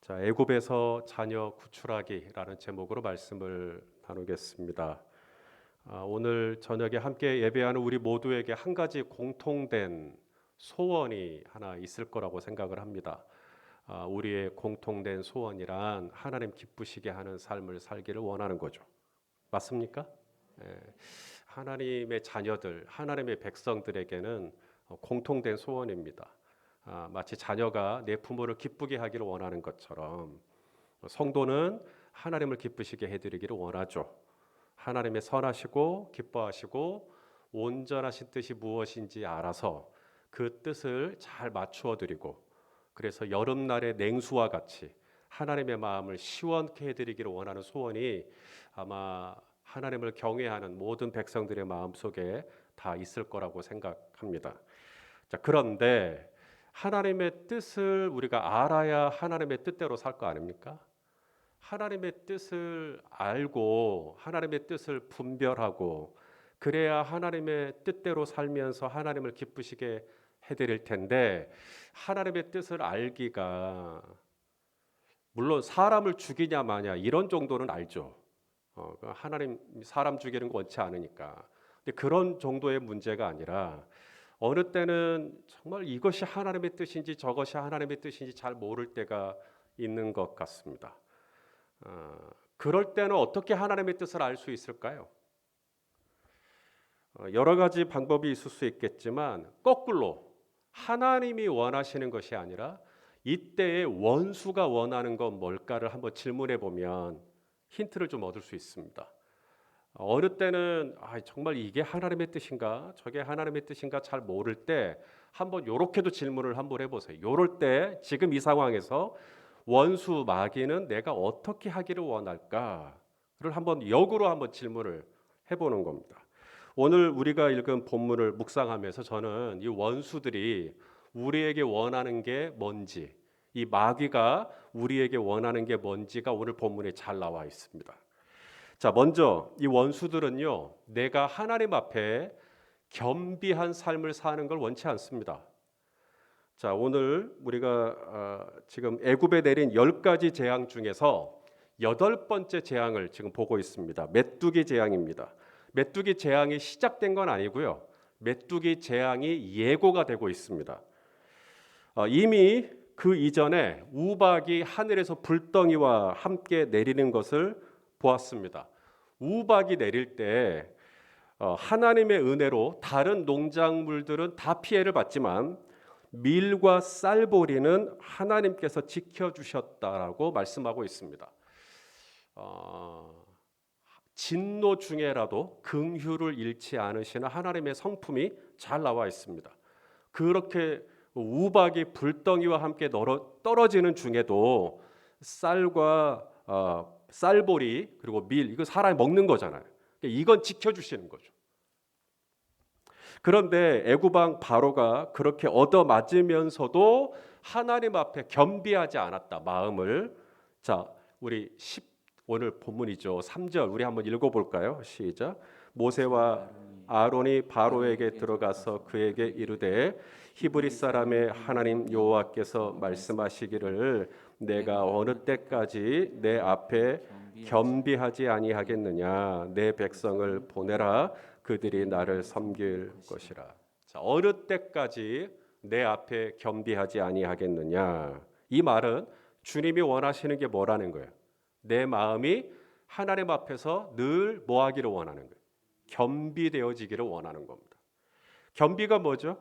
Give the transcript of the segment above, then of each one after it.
자, 애굽에서 자녀 구출하기라는 제목으로 말씀을 나누겠습니다. 오늘 저녁에 함께 예배하는 우리 모두에게 한 가지 공통된 소원이 하나 있을 거라고 생각을 합니다. 우리의 공통된 소원이란 하나님 기쁘시게 하는 삶을 살기를 원하는 거죠. 맞습니까? 예, 하나님의 자녀들, 하나님의 백성들에게는 공통된 소원입니다. 마치 자녀가 내 부모를 기쁘게 하기를 원하는 것처럼 성도는 하나님을 기쁘시게 해드리기를 원하죠. 하나님의 선하시고 기뻐하시고 온전하신 뜻이 무엇인지 알아서 그 뜻을 잘 맞추어 드리고, 그래서 여름날의 냉수와 같이 하나님의 마음을 시원케 해드리기를 원하는 소원이 아마 하나님을 경외하는 모든 백성들의 마음속에 다 있을 거라고 생각합니다. 자, 그런데 하나님의 뜻을 우리가 알아야 하나님의 뜻대로 살 거 아닙니까? 하나님의 뜻을 알고 하나님의 뜻을 분별하고 그래야 하나님의 뜻대로 살면서 하나님을 기쁘시게 해드릴 텐데, 하나님의 뜻을 알기가 물론 사람을 죽이냐 마냐 이런 정도는 알죠. 하나님 사람 죽이는 거 원치 않으니까. 근데 그런 정도의 문제가 아니라 어느 때는 정말 이것이 하나님의 뜻인지 저것이 하나님의 뜻인지 잘 모를 때가 있는 것 같습니다. 그럴 때는 어떻게 하나님의 뜻을 알 수 있을까요? 여러 가지 방법이 있을 수 있겠지만 거꾸로 하나님이 원하시는 것이 아니라 이때의 원수가 원하는 건 뭘까를 한번 질문해 보면 힌트를 좀 얻을 수 있습니다. 어느 때는 정말 이게 하나님의 뜻인가 저게 하나님의 뜻인가 잘 모를 때 한번 요렇게도 질문을 한번 해보세요. 요럴 때 지금 이 상황에서 원수 마귀는 내가 어떻게 하기를 원할까를 한번 역으로 한번 질문을 해보는 겁니다. 오늘 우리가 읽은 본문을 묵상하면서 저는 이 원수들이 우리에게 원하는 게 뭔지, 이 마귀가 우리에게 원하는 게 뭔지가 오늘 본문에 잘 나와 있습니다. 자, 먼저 이 원수들은요, 내가 하나님 앞에 겸비한 삶을 사는 걸 원치 않습니다. 자, 오늘 우리가 지금 애굽에 내린 10가지 재앙 중에서 8번째 재앙을 지금 보고 있습니다. 메뚜기 재앙입니다. 메뚜기 재앙이 시작된 건 아니고요. 메뚜기 재앙이 예고가 되고 있습니다. 이미 그 이전에 우박이 하늘에서 불덩이와 함께 내리는 것을 보았습니다. 우박이 내릴 때 하나님의 은혜로 다른 농작물들은 다 피해를 봤지만 밀과 쌀보리는 하나님께서 지켜주셨다라고 말씀하고 있습니다. 진노 중에라도 긍휼을 잃지 않으시는 하나님의 성품이 잘 나와 있습니다. 그렇게 우박이 불덩이와 함께 떨어지는 중에도 쌀과 쌀보리 그리고 밀, 이거 사람이 먹는 거잖아요. 이건 지켜주시는 거죠. 그런데 애굽왕 바로가 그렇게 얻어맞으면서도 하나님 앞에 겸비하지 않았다, 마음을. 자, 우리 오늘 본문이죠. 3절 우리 한번 읽어볼까요? 시작. 모세와 아론이 바로에게 들어가서 그에게 이르되 히브리 사람의 하나님 여호와께서 말씀하시기를 내가 어느 때까지 내 앞에 겸비하지 아니하겠느냐, 내 백성을 보내라, 그들이 나를 섬길 것이라. 자, 어느 때까지 내 앞에 겸비하지 아니하겠느냐, 이 말은 주님이 원하시는 게 뭐라는 거예요? 내 마음이 하나님 앞에서 늘 뭐하기를 원하는 거예요? 겸비되어지기를 원하는 겁니다. 겸비가 뭐죠?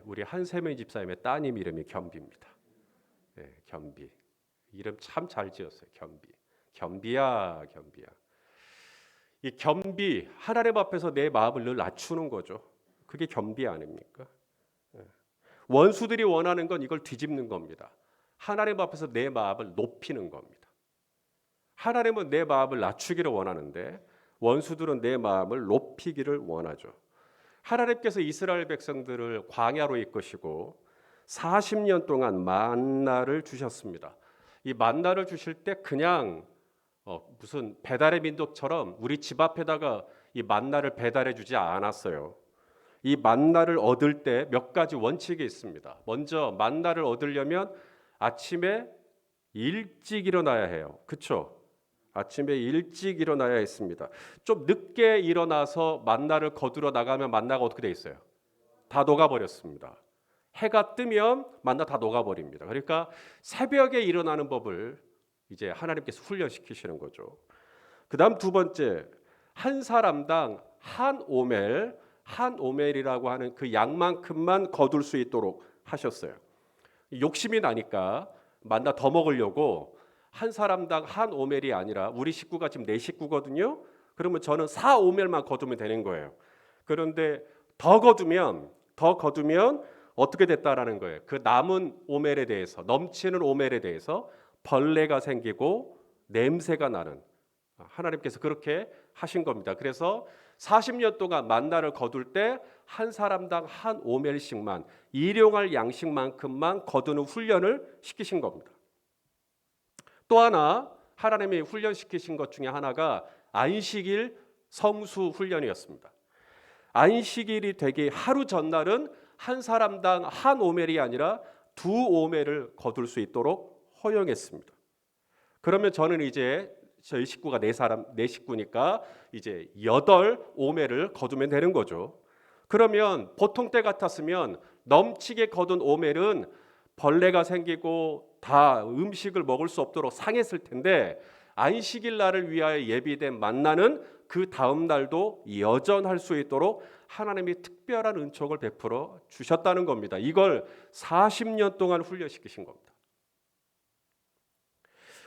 우리 한세명 집사님의 따님 이름이 겸비입니다. 겸비. 이름 참 잘 지었어요. 겸비. 겸비야, 겸비야. 이 겸비, 하나님 앞에서 내 마음을 늘 낮추는 거죠. 그게 겸비 아닙니까? 원수들이 원하는 건 이걸 뒤집는 겁니다. 하나님 앞에서 내 마음을 높이는 겁니다. 하나님은 내 마음을 낮추기를 원하는데 원수들은 내 마음을 높이기를 원하죠. 하나님께서 이스라엘 백성들을 광야로 이끄시고 40년 동안 만나를 주셨습니다. 이 만나를 주실 때 그냥 무슨 배달의 민족처럼 우리 집 앞에다가 이 만나를 배달해 주지 않았어요. 이 만나를 얻을 때 몇 가지 원칙이 있습니다. 먼저 만나를 얻으려면 아침에 일찍 일어나야 해요. 그렇죠? 아침에 일찍 일어나야 했습니다. 좀 늦게 일어나서 만나를 거두러 나가면 만나가 어떻게 돼 있어요? 다 녹아버렸습니다. 해가 뜨면 만나 다 녹아버립니다. 그러니까 새벽에 일어나는 법을 이제 하나님께서 훈련시키시는 거죠. 그 다음 두 번째, 한 사람당 한 오멜이라고 하는 그 양만큼만 거둘 수 있도록 하셨어요. 욕심이 나니까 만나 더 먹으려고 한 사람당 한 오멜이 아니라 우리 식구가 지금 4식구거든요. 그러면 저는 4오멜만 거두면 되는 거예요. 그런데 더 거두면 어떻게 됐다라는 거예요. 그 남은 오멜에 대해서, 넘치는 오멜에 대해서 벌레가 생기고 냄새가 나는, 하나님께서 그렇게 하신 겁니다. 그래서 40년 동안 만나를 거둘 때 한 사람당 한 오멜씩만, 일용할 양식만큼만 거두는 훈련을 시키신 겁니다. 또 하나 하나님이 훈련시키신 것 중에 하나가 안식일 성수 훈련이었습니다. 안식일이 되기 하루 전날은 한 사람당 한 오멜이 아니라 2오멜을 거둘 수 있도록 허용했습니다. 그러면 저는 이제 저희 식구가 4식구니까 이제 8오멜을 거두면 되는 거죠. 그러면 보통 때 같았으면 넘치게 거둔 오멜은 벌레가 생기고 다 음식을 먹을 수 없도록 상했을 텐데, 안식일 날을 위하여 예비된 만나는 그 다음 날도 여전할 수 있도록 하나님이 특별한 은총을 베풀어 주셨다는 겁니다. 이걸 40년 동안 훈련시키신 겁니다.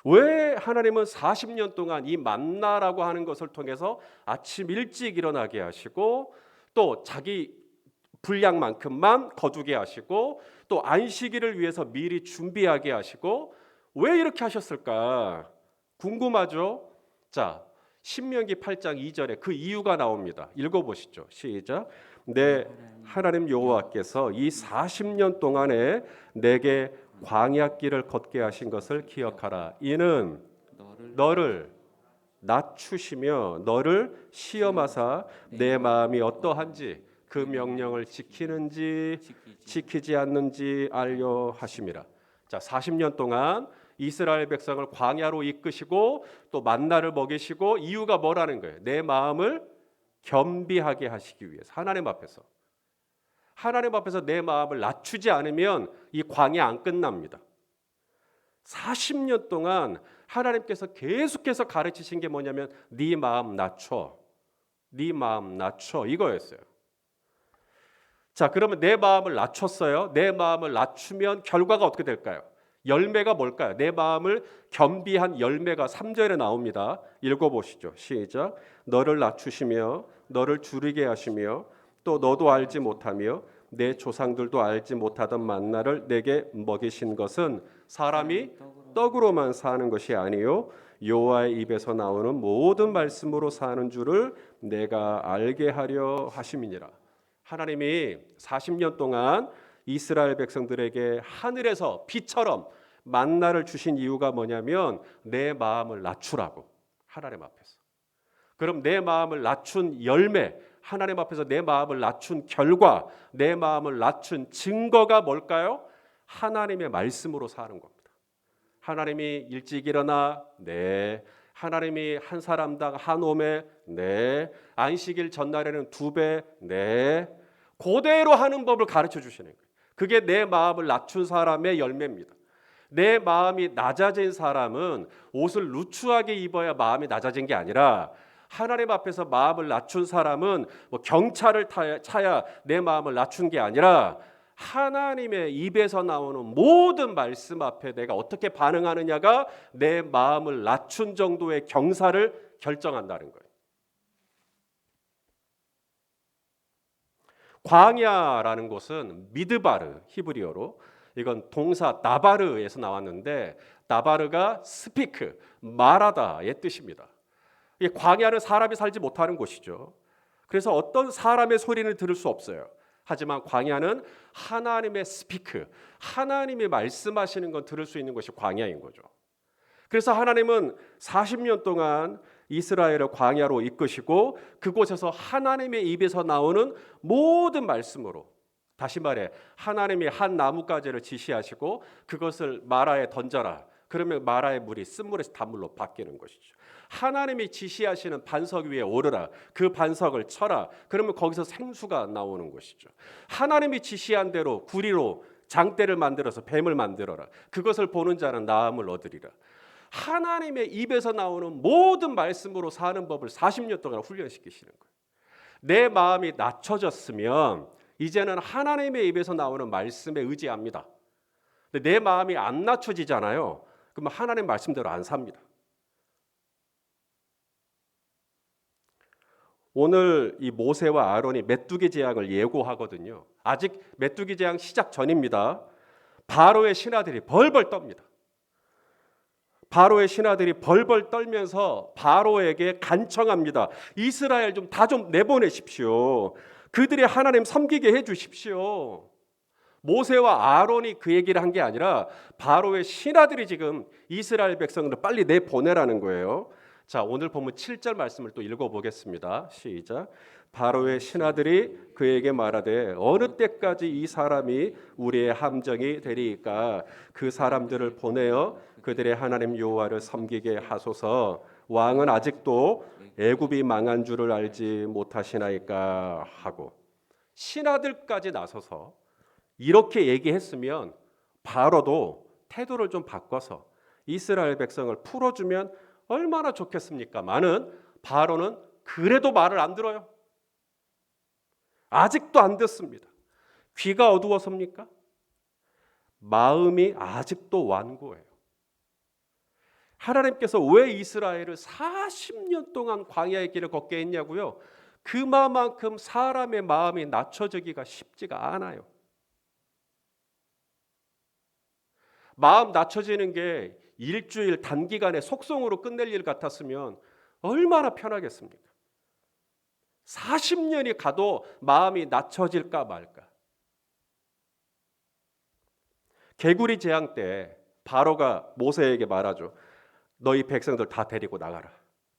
왜 하나님은 40년 동안 이 만나라고 하는 것을 통해서 아침 일찍 일어나게 하시고 또 자기 분량만큼만 거두게 하시고 또 안식일을 위해서 미리 준비하게 하시고 왜 이렇게 하셨을까? 궁금하죠? 자, 신명기 8장 2절에 그 이유가 나옵니다. 읽어보시죠. 시작. 내 하나님 여호와께서 이 40년 동안에 내게 광야길을 걷게 하신 것을 기억하라. 이는 너를 낮추시며 너를 시험하사 내 마음이 어떠한지 그 명령을 지키는지 지키지 않는지 알려 하심이라. 자, 40년 동안 이스라엘 백성을 광야로 이끄시고 또 만나를 먹이시고, 이유가 뭐라는 거예요? 내 마음을 겸비하게 하시기 위해서. 하나님 앞에서 내 마음을 낮추지 않으면 이 광야 안 끝납니다. 40년 동안 하나님께서 계속해서 가르치신 게 뭐냐면 네 마음 낮춰, 네 마음 낮춰, 이거였어요. 자, 그러면 내 마음을 낮췄어요. 내 마음을 낮추면 결과가 어떻게 될까요? 열매가 뭘까요? 내 마음을 겸비한 열매가 3절에 나옵니다. 읽어보시죠. 시작. 너를 낮추시며 너를 줄이게 하시며 또 너도 알지 못하며 내 조상들도 알지 못하던 만나를 내게 먹이신 것은 사람이 떡으로만 사는 것이 아니요 여호와의 입에서 나오는 모든 말씀으로 사는 줄을 내가 알게 하려 하심이니라. 하나님이 40년 동안 이스라엘 백성들에게 하늘에서 비처럼 만나를 주신 이유가 뭐냐면 내 마음을 낮추라고, 하나님 앞에서. 그럼 내 마음을 낮춘 열매, 하나님 앞에서 내 마음을 낮춘 결과, 내 마음을 낮춘 증거가 뭘까요? 하나님의 말씀으로 사는 겁니다. 하나님이 일찍 일어나, 네. 하나님이 한 사람당 한 오멜, 네. 안식일 전날에는 2배, 네. 그대로 하는 법을 가르쳐 주시는 거예요. 그게 내 마음을 낮춘 사람의 열매입니다. 내 마음이 낮아진 사람은 옷을 누추하게 입어야 마음이 낮아진 게 아니라, 하나님 앞에서 마음을 낮춘 사람은 뭐 경차를 차야 내 마음을 낮춘 게 아니라 하나님의 입에서 나오는 모든 말씀 앞에 내가 어떻게 반응하느냐가 내 마음을 낮춘 정도의 경사를 결정한다는 거예요. 광야라는 곳은 미드바르, 히브리어로 이건 동사 나바르에서 나왔는데, 나바르가 스피크, 말하다의 뜻입니다. 이 광야는 사람이 살지 못하는 곳이죠. 그래서 어떤 사람의 소리를 들을 수 없어요. 하지만 광야는 하나님의 스피크, 하나님이 말씀하시는 건 들을 수 있는 것이 광야인 거죠. 그래서 하나님은 40년 동안 이스라엘을 광야로 이끄시고 그곳에서 하나님의 입에서 나오는 모든 말씀으로 다시 말해 하나님이 한 나뭇가지를 지시하시고 그것을 마라에 던져라. 그러면 마라의 물이 쓴물에서 단물로 바뀌는 것이죠. 하나님이 지시하시는 반석 위에 오르라. 그 반석을 쳐라. 그러면 거기서 생수가 나오는 것이죠. 하나님이 지시한 대로 구리로 장대를 만들어서 뱀을 만들어라. 그것을 보는 자는 나음을 얻으리라. 하나님의 입에서 나오는 모든 말씀으로 사는 법을 40년 동안 훈련시키시는 거예요. 내 마음이 낮춰졌으면 이제는 하나님의 입에서 나오는 말씀에 의지합니다. 근데 내 마음이 안 낮춰지잖아요. 그러면 하나님 말씀대로 안 삽니다. 오늘 이 모세와 아론이 메뚜기 재앙을 예고하거든요. 아직 메뚜기 재앙 시작 전입니다. 바로의 신하들이 벌벌 떱니다. 바로의 신하들이 벌벌 떨면서 바로에게 간청합니다. 이스라엘 다 좀 내보내십시오. 그들이 하나님 섬기게 해주십시오. 모세와 아론이 그 얘기를 한 게 아니라 바로의 신하들이 지금 이스라엘 백성을 빨리 내보내라는 거예요. 자, 오늘 본문 7절 말씀을 또 읽어보겠습니다. 시작. 바로의 신하들이 그에게 말하되 어느 때까지 이 사람이 우리의 함정이 되리이까. 그 사람들을 보내어 그들의 하나님 여호와를 섬기게 하소서. 왕은 아직도 애굽이 망한 줄을 알지 못하시나이까 하고, 신하들까지 나서서 이렇게 얘기했으면 바로도 태도를 좀 바꿔서 이스라엘 백성을 풀어주면 얼마나 좋겠습니까마는 바로는 그래도 말을 안 들어요. 아직도 안 듣습니다. 귀가 어두워서입니까? 마음이 아직도 완고해요. 하나님께서 왜 이스라엘을 40년 동안 광야의 길을 걷게 했냐고요? 그만큼 사람의 마음이 낮춰지기가 쉽지가 않아요. 마음 낮춰지는 게 일주일 단기간에 속성으로 끝낼 일 같았으면 얼마나 편하겠습니까? 40년이 가도 마음이 낮춰질까 말까. 개구리 재앙 때 바로가 모세에게 말하죠. 너희 백성들 다 데리고 나가라.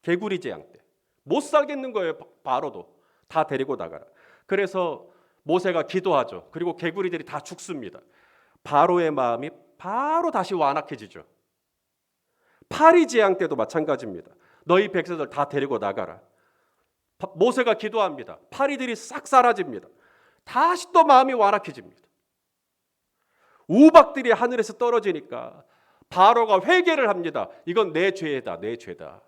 개구리 재앙 때 못 살겠는 거예요. 바로도 다 데리고 나가라. 그래서 모세가 기도하죠. 그리고 개구리들이 다 죽습니다. 바로의 마음이 바로 다시 완악해지죠. 파리 재앙 때도 마찬가지입니다. 너희 백성들 다 데리고 나가라. 모세가 기도합니다. 파리들이 싹 사라집니다. 다시 또 마음이 완악해집니다. 우박들이 하늘에서 떨어지니까 바로가 회개를 합니다. 이건 내 죄다, 내 죄다.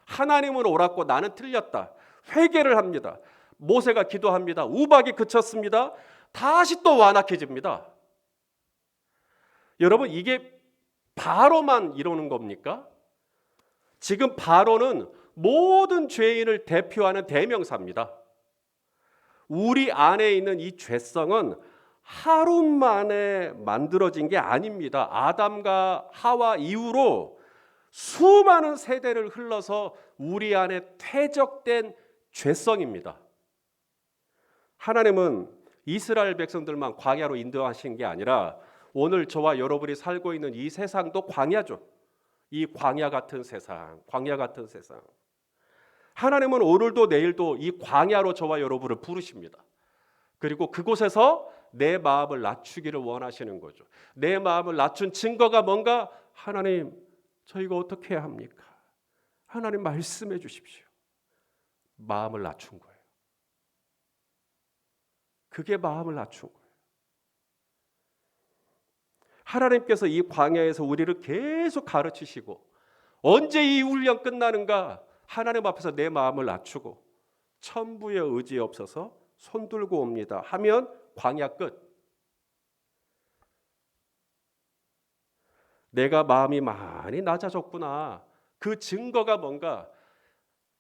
하나님은 옳았고 나는 틀렸다. 회개를 합니다. 모세가 기도합니다. 우박이 그쳤습니다. 다시 또 완악해집니다. 여러분, 이게 바로만 이러는 겁니까? 지금 바로는 모든 죄인을 대표하는 대명사입니다. 우리 안에 있는 이 죄성은 하루 만에 만들어진 게 아닙니다. 아담과 하와 이후로 수많은 세대를 흘러서 우리 안에 퇴적된 죄성입니다. 하나님은 이스라엘 백성들만 광야로 인도하신 게 아니라 오늘 저와 여러분이 살고 있는 이 세상도 광야죠. 이 광야 같은 세상, 광야 같은 세상. 하나님은 오늘도 내일도 이 광야로 저와 여러분을 부르십니다. 그리고 그곳에서 내 마음을 낮추기를 원하시는 거죠. 내 마음을 낮춘 증거가 뭔가? 하나님, 저희가 어떻게 해야 합니까? 하나님 말씀해 주십시오. 마음을 낮춘 거예요. 그게 마음을 낮춘 거예요. 하나님께서 이 광야에서 우리를 계속 가르치시고 언제 이 훈련 끝나는가? 하나님 앞에서 내 마음을 낮추고 천부의 의지 없어서 손 들고 옵니다 하면 광야 끝. 내가 마음이 많이 낮아졌구나. 그 증거가 뭔가?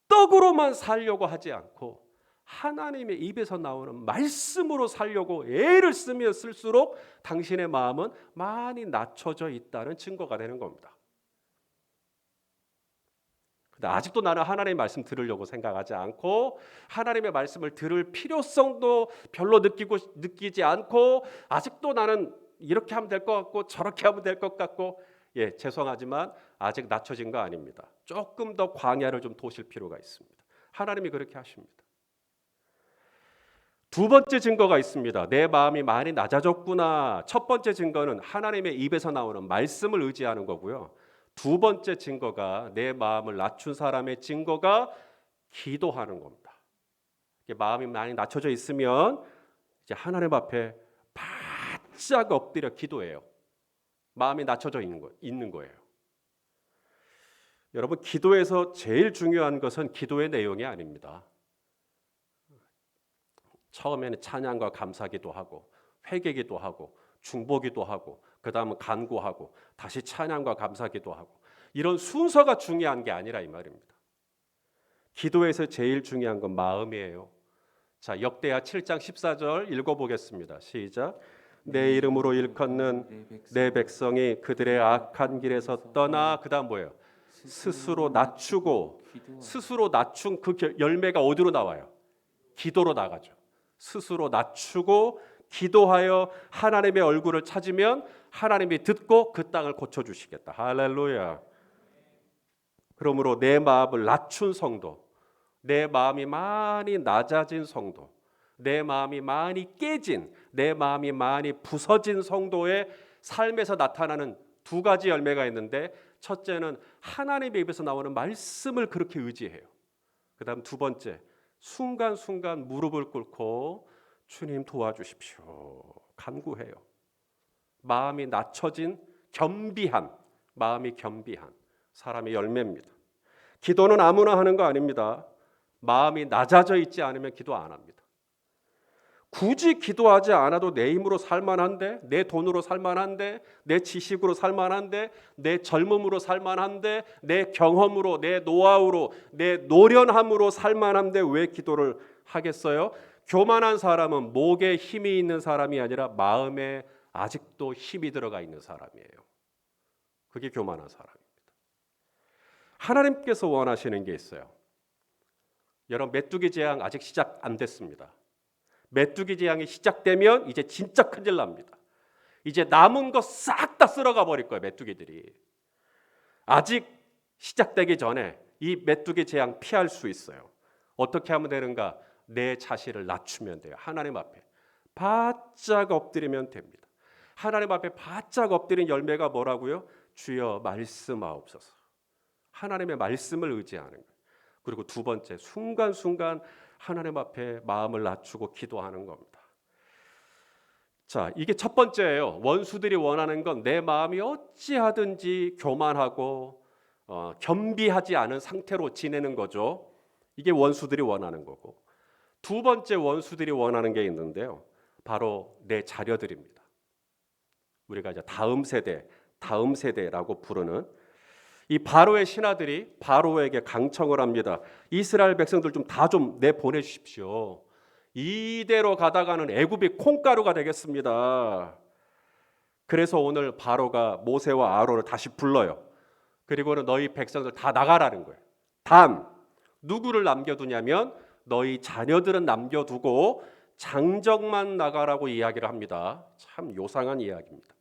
떡으로만 살려고 하지 않고 하나님의 입에서 나오는 말씀으로 살려고 애를 쓰면 쓸수록 당신의 마음은 많이 낮춰져 있다는 증거가 되는 겁니다. 근데 아직도 나는 하나님의 말씀 들으려고 생각하지 않고 하나님의 말씀을 들을 필요성도 별로 느끼지 않고 아직도 나는 이렇게 하면 될 것 같고 저렇게 하면 될 것 같고, 예, 죄송하지만 아직 낮춰진 거 아닙니다. 조금 더 광야를 좀 도실 필요가 있습니다. 하나님이 그렇게 하십니다. 두 번째 증거가 있습니다. 내 마음이 많이 낮아졌구나. 첫 번째 증거는 하나님의 입에서 나오는 말씀을 의지하는 거고요. 두 번째 증거가 내 마음을 낮춘 사람의 증거가 기도하는 겁니다. 마음이 많이 낮춰져 있으면 이제 하나님 앞에 바짝 엎드려 기도해요. 마음이 낮춰져 있는 거예요. 여러분, 기도에서 제일 중요한 것은 기도의 내용이 아닙니다. 처음에는 찬양과 감사기도 하고 회개기도 하고 중보기도 하고 그 다음은 간구하고 다시 찬양과 감사기도 하고 이런 순서가 중요한 게 아니라 이 말입니다. 기도에서 제일 중요한 건 마음이에요. 자, 역대하 7장 14절 읽어보겠습니다. 시작. 내 이름으로 일컫는 내 백성이 그들의 악한 길에서 떠나 그 다음 뭐예요? 스스로 낮추고 스스로 낮춘 그 열매가 어디로 나와요? 기도로 나가죠. 스스로 낮추고 기도하여 하나님의 얼굴을 찾으면 하나님이 듣고 그 땅을 고쳐주시겠다. 할렐루야. 그러므로 내 마음을 낮춘 성도, 내 마음이 많이 낮아진 성도, 내 마음이 많이 깨진, 내 마음이 많이 부서진 성도의 삶에서 나타나는 두 가지 열매가 있는데, 첫째는 하나님의 입에서 나오는 말씀을 그렇게 의지해요. 그 다음 두 번째, 순간순간 무릎을 꿇고 주님 도와주십시오 간구해요. 마음이 낮춰진 겸비한, 마음이 겸비한 사람의 열매입니다. 기도는 아무나 하는 거 아닙니다. 마음이 낮아져 있지 않으면 기도 안 합니다. 굳이 기도하지 않아도 내 힘으로 살만한데, 내 돈으로 살만한데, 내 지식으로 살만한데, 내 젊음으로 살만한데, 내 경험으로, 내 노하우로, 내 노련함으로 살만한데 왜 기도를 하겠어요? 교만한 사람은 목에 힘이 있는 사람이 아니라 마음에 아직도 힘이 들어가 있는 사람이에요. 그게 교만한 사람입니다. 하나님께서 원하시는 게 있어요. 여러분, 메뚜기 재앙 아직 시작 안 됐습니다. 메뚜기 재앙이 시작되면 이제 진짜 큰일 납니다. 이제 남은 거 싹 다 쓸어가 버릴 거예요, 메뚜기들이. 아직 시작되기 전에 이 메뚜기 재앙 피할 수 있어요. 어떻게 하면 되는가? 내 자신을 낮추면 돼요. 하나님 앞에 바짝 엎드리면 됩니다. 하나님 앞에 바짝 엎드린 열매가 뭐라고요? 주여 말씀하옵소서. 하나님의 말씀을 의지하는 거예요. 그리고 두 번째, 순간순간 하나님 앞에 마음을 낮추고 기도하는 겁니다. 자, 이게 첫 번째예요. 원수들이 원하는 건 내 마음이 어찌하든지 교만하고 겸비하지 않은 상태로 지내는 거죠. 이게 원수들이 원하는 거고, 두 번째 원수들이 원하는 게 있는데요. 바로 내 자녀들입니다. 우리가 이제 다음 세대라고 부르는 이 바로의 신하들이 바로에게 강청을 합니다. 이스라엘 백성들 좀 다 좀 내보내주십시오. 이대로 가다가는 애굽이 콩가루가 되겠습니다. 그래서 오늘 바로가 모세와 아론을 다시 불러요. 그리고는 너희 백성들 다 나가라는 거예요. 단 누구를 남겨두냐면 너희 자녀들은 남겨두고 장정만 나가라고 이야기를 합니다. 참 요상한 이야기입니다.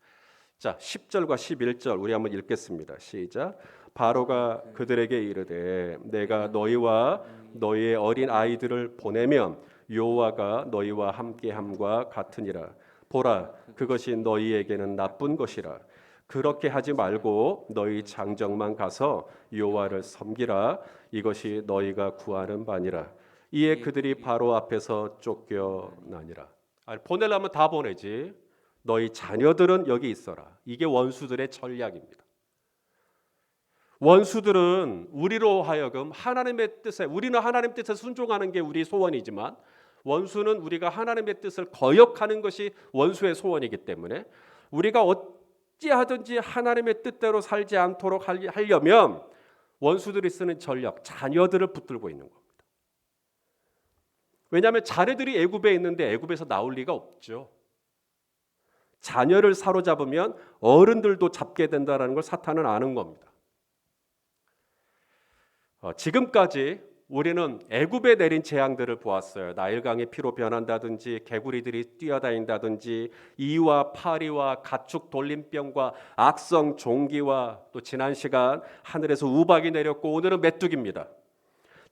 자, 10절과 11절 우리 한번 읽겠습니다. 시작. 바로가 그들에게 이르되 내가 너희와 너희의 어린 아이들을 보내면 여호와가 너희와 함께함과 같으니라. 보라, 그것이 너희에게는 나쁜 것이라. 그렇게 하지 말고 너희 장정만 가서 여호와를 섬기라. 이것이 너희가 구하는 바니라. 이에 그들이 바로 앞에서 쫓겨나니라. 보내려면 다 보내지. 너희 자녀들은 여기 있어라. 이게 원수들의 전략입니다. 원수들은 우리로 하여금 하나님의 뜻에, 우리는 하나님 뜻에 순종하는 게 우리 소원이지만 원수는 우리가 하나님의 뜻을 거역하는 것이 원수의 소원이기 때문에 우리가 어찌하든지 하나님의 뜻대로 살지 않도록 하려면 원수들이 쓰는 전략, 자녀들을 붙들고 있는 겁니다. 왜냐하면 자녀들이 애굽에 있는데 애굽에서 나올 리가 없죠. 자녀를 사로잡으면 어른들도 잡게 된다는 걸 사탄은 아는 겁니다. 지금까지 우리는 애굽에 내린 재앙들을 보았어요. 나일강이 피로 변한다든지 개구리들이 뛰어다닌다든지 이와 파리와 가축 돌림병과 악성 종기와 또 지난 시간 하늘에서 우박이 내렸고 오늘은 메뚜기입니다.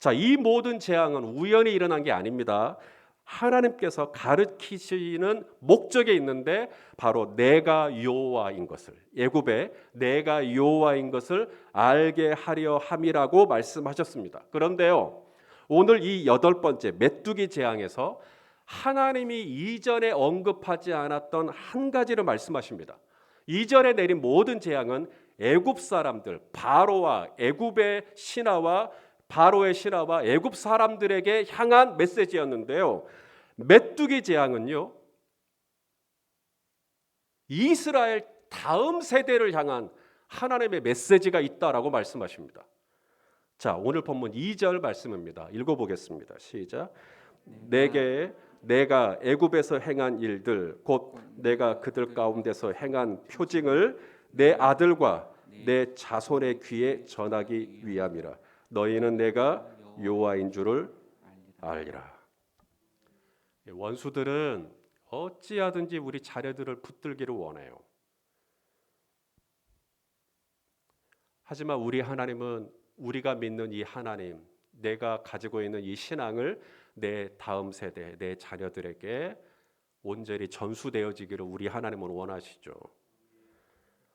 자, 이 모든 재앙은 우연히 일어난 게 아닙니다. 하나님께서 가르치시는 목적이 있는데 바로 내가 여호와인 것을, 애굽의 내가 여호와인 것을 알게 하려 함이라고 말씀하셨습니다. 그런데요, 오늘 이 8번째 메뚜기 재앙에서 하나님이 이전에 언급하지 않았던 한 가지를 말씀하십니다. 이전에 내린 모든 재앙은 애굽 사람들, 바로와 애굽의 신하와 바로의 신하와 애굽 사람들에게 향한 메시지였는데요, 메뚜기 재앙은요, 이스라엘 다음 세대를 향한 하나님의 메시지가 있다라고 말씀하십니다. 자, 오늘 본문 2절 말씀입니다. 읽어보겠습니다. 시작. 내게 내가 애굽에서 행한 일들 곧 내가 그들 가운데서 행한 표징을 내 아들과 내 자손의 귀에 전하기 위함이라. 너희는 내가 여호와인 줄을 알리라. 원수들은 어찌하든지 우리 자녀들을 붙들기를 원해요. 하지만 우리 하나님은 우리가 믿는 이 하나님, 내가 가지고 있는 이 신앙을 내 다음 세대, 내 자녀들에게 온전히 전수되어지기를 우리 하나님은 원하시죠.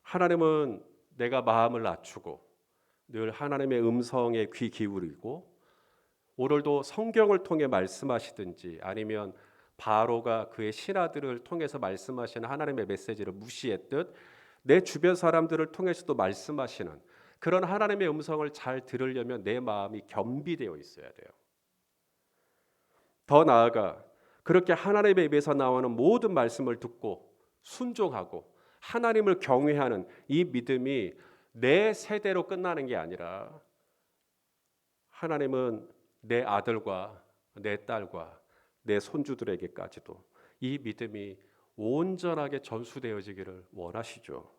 하나님은 내가 마음을 낮추고 늘 하나님의 음성에 귀 기울이고, 오늘도 성경을 통해 말씀하시든지 아니면 바로가 그의 신하들을 통해서 말씀하시는 하나님의 메시지를 무시했듯 내 주변 사람들을 통해서도 말씀하시는 그런 하나님의 음성을 잘 들으려면 내 마음이 겸비되어 있어야 돼요. 더 나아가 그렇게 하나님의 입에서 나오는 모든 말씀을 듣고 순종하고 하나님을 경외하는 이 믿음이 내 세대로 끝나는 게 아니라 하나님은 내 아들과 내 딸과 내 손주들에게까지도 이 믿음이 온전하게 전수되어지기를 원하시죠.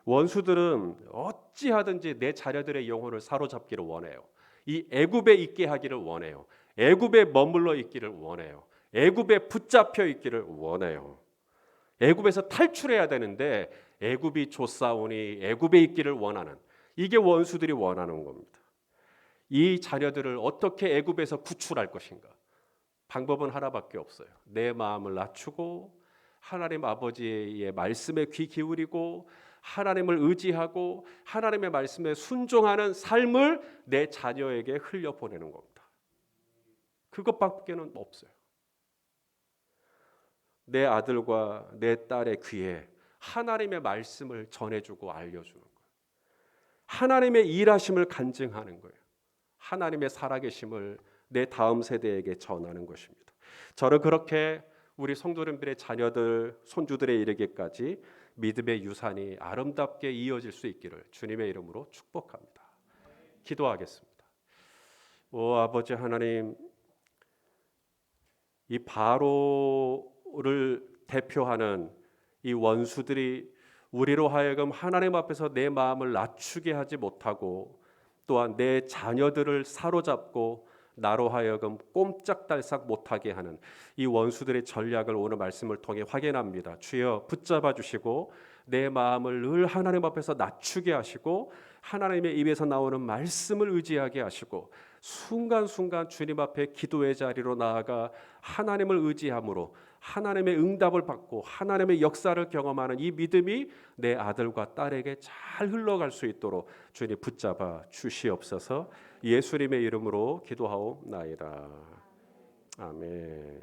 원수들은 어찌하든지 내 자녀들의 영혼을 사로잡기를 원해요. 이 애굽에 있게 하기를 원해요. 애굽에 머물러 있기를 원해요. 애굽에 붙잡혀 있기를 원해요. 애굽에서 탈출해야 되는데 애굽이 쫓아오니 애굽에 있기를 원하는, 이게 원수들이 원하는 겁니다. 이 자녀들을 어떻게 애굽에서 구출할 것인가? 방법은 하나밖에 없어요. 내 마음을 낮추고 하나님 아버지의 말씀에 귀 기울이고 하나님을 의지하고 하나님의 말씀에 순종하는 삶을 내 자녀에게 흘려보내는 겁니다. 그것밖에는 없어요. 내 아들과 내 딸의 귀에 하나님의 말씀을 전해주고 알려주는 거예요. 하나님의 일하심을 간증하는 거예요. 하나님의 살아계심을 내 다음 세대에게 전하는 것입니다. 저는 그렇게 우리 성도님들의 자녀들, 손주들에 이르기까지 믿음의 유산이 아름답게 이어질 수 있기를 주님의 이름으로 축복합니다. 기도하겠습니다. 오 아버지 하나님, 이 바로를 대표하는 이 원수들이 우리로 하여금 하나님 앞에서 내 마음을 낮추게 하지 못하고 또한 내 자녀들을 사로잡고 나로 하여금 꼼짝달싹 못하게 하는 이 원수들의 전략을 오늘 말씀을 통해 확인합니다. 주여 붙잡아 주시고 내 마음을 늘 하나님 앞에서 낮추게 하시고 하나님의 입에서 나오는 말씀을 의지하게 하시고 순간순간 주님 앞에 기도의 자리로 나아가 하나님을 의지함으로 하나님의 응답을 받고 하나님의 역사를 경험하는 이 믿음이 내 아들과 딸에게 잘 흘러갈 수 있도록 주님 붙잡아 주시옵소서. 예수님의 이름으로 기도하옵나이다. 아멘.